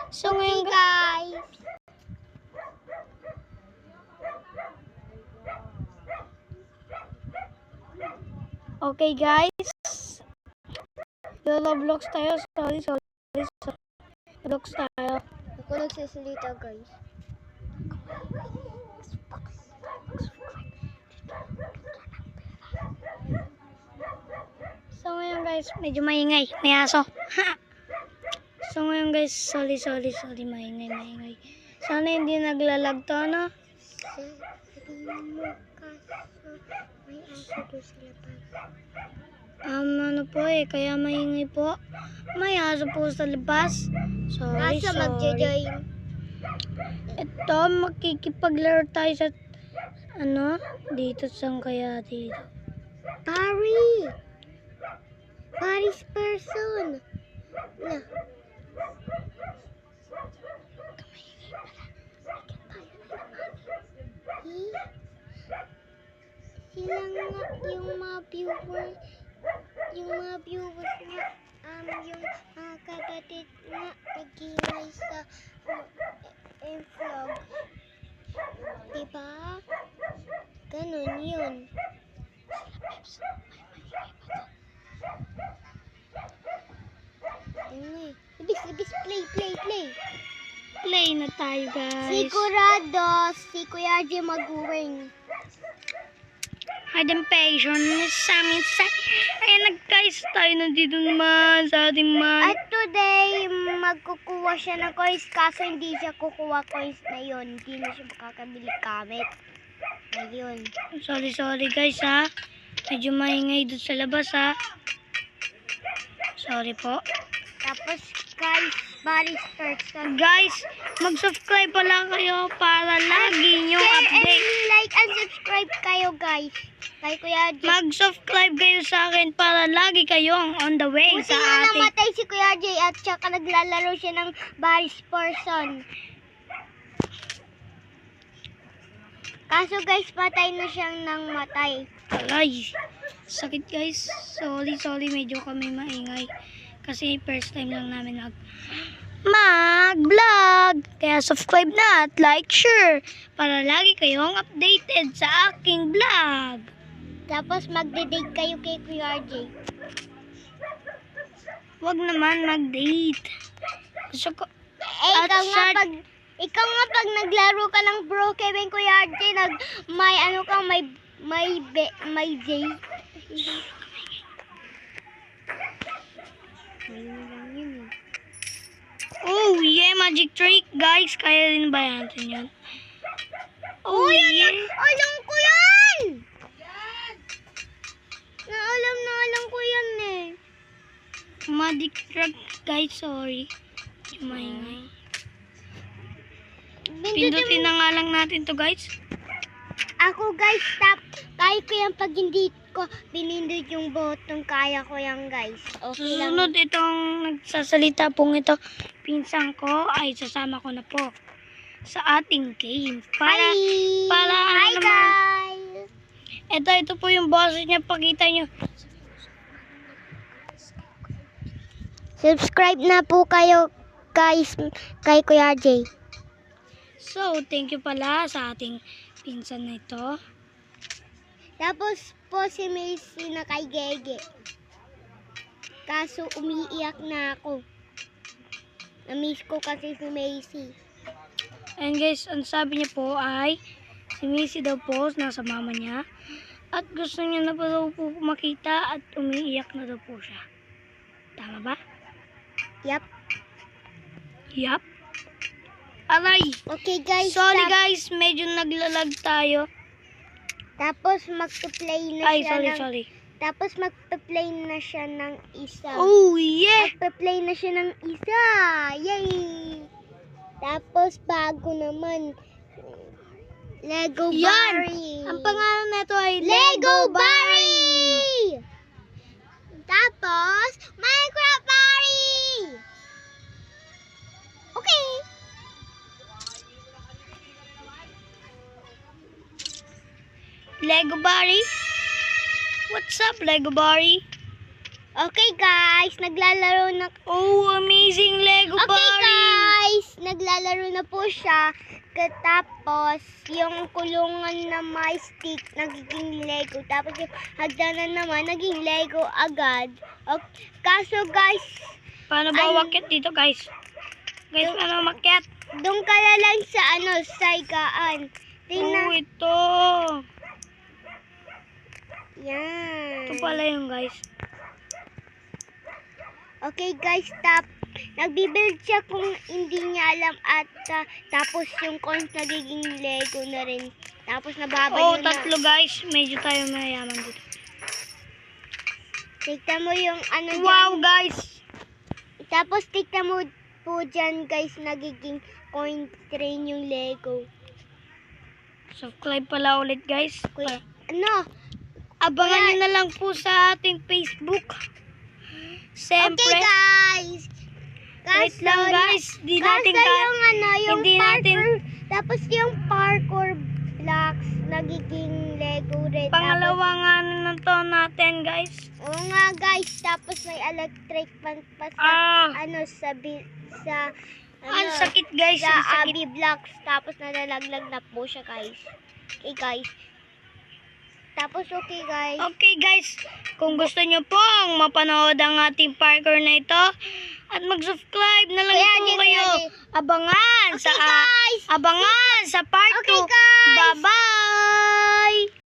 So ngayon guys, okay guys, Roblox tayo. Sorry. Roblox tayo. Ako nagsasalita guys. So ngayon guys, medyo maingay. May aso. So ngayon guys, sorry. Maingay. Sana hindi naglalag to, no? Sabihin mo kaso may aso doon sa labas. Ano po kaya maingay po. May aso po sa labas. Sorry. Kaso magja-join. Ito, makikipaglaro tayo sa, dito saan kaya dito? Paris person. Na. Sila nga yung mga viewers nga, yung kapatid nga nagingay sa vlog. Diba? Ganun yun. Libis, play. Play na tayo guys. Sigurado, si Kuya J mag-win. Hidden patient sa amin sa... Ayan guys, tayo nandito naman sa ating At today, magkukuha siya ng coins, kaso hindi siya kukuha coins na yun. Hindi na siya makakabili gamit. Ayun. Sorry guys ha. Medyo maingay doon sa labas ha. Sorry po. Tapos guys, Paris person. Guys, mag-subscribe pala kayo para lagi nyo update. And like and subscribe kayo guys. Kay Kuya J. Mag-subscribe kayo sa akin para lagi kayong on the way Buti sa nga ating... namatay si Kuya J at saka naglalaro siya ng Paris person. Kaso guys, patay na siyang nang matay. Alay, sakit guys. Sorry, medyo kami maingay. Kasi first time lang namin mag-vlog. Kaya subscribe na at like, share. Para lagi kayong updated sa aking vlog. Tapos magde-date kayo kay Kuya J. Huwag naman mag-date. Gusto ko... Ikaw nga pag naglaro ka ng bro Kevin Kuya J, may date. Oh yeah, magic trick guys. Kaya rin ba natin yun? Oh yeah. Alam ko yan! Alam ko yan eh. Magic trick guys, sorry. Maingay. Pindutin na nga lang natin to guys. Ako guys, kaya ko yan pag hindi ko pinindot yung button, kaya ko yan guys. Okay lang. Susunod itong nagsasalita pong ito, pinsan ko ay sasama ko na po sa ating game. Hi guys! Ito po yung boses niya, pakita nyo. Subscribe na po kayo guys kay Kuya J. So, thank you pala sa ating pinsan na ito. Tapos po si Macy na kay Gege. Kaso umiiyak na ako. Na-miss ko kasi si Macy. And guys, ang sabi niya po ay si Macy daw po nasa mama niya. At gusto niya na po daw po makita at umiiyak na daw po siya. Tama ba? Yup. Aray! Okay guys. Sorry guys, medyo naglalag tayo. Tapos magpa-play na Sorry. Tapos magpa-play na siya ng isa. Oh yeah! Magpa-play na siya ng isa. Yay! Tapos bago naman Lego Barry. Ang pangalan nito ay Lego Barry! Tapos Minecraft Barry! Okay. Lego Barry? What's up, Lego Barry? Okay guys, naglalaro na. Oh, amazing Lego Okay Barry! guys, naglalaro na po siya. Tapos, yung kulungan na may stick, nagiging Lego. Tapos, yung hagdanan naman, naging Lego agad. Kaso, guys, Paano ba umakyat dito, guys? Guys, paano umakyat? doon ka na lang sa, sa higaan. Tingnan. Oh, ito. Yan. Ito pala yung guys. Okay, guys, nagbibuild siya kung hindi niya alam at tapos yung coins nagiging Lego na rin. Tapos Oh, nababaliw na. tatlo guys. Medyo tayo mayayaman dito. Tignan mo yung Wow, dyan. guys. Tapos tignan mo po dyan, guys, nagiging coin train yung Lego. Subscribe pala ulit, guys. Abangan Kaya- nyo na lang po sa ating Facebook. Siyempre. Okay, guys. Wait lang, guys. Di natin Kaso yung yung hindi natin tapos yung parkour blocks nagiging Lego rin. pangalawa nga na to natin, guys. Oo nga, guys. Tapos may electric pan pa sa sa Ang sakit, guys. sa Ang sakit. Abby blocks. Tapos nalalaglag na po siya, guys. Okay, guys. Tapos okay, guys. Okay, guys. Kung gusto nyo pong mapanood ang ating parkour na ito, at mag-subscribe na lang Kaya po di, kayo. kaya di. Abangan Okay, guys. abangan sa part 2. Okay, guys. Bye-bye!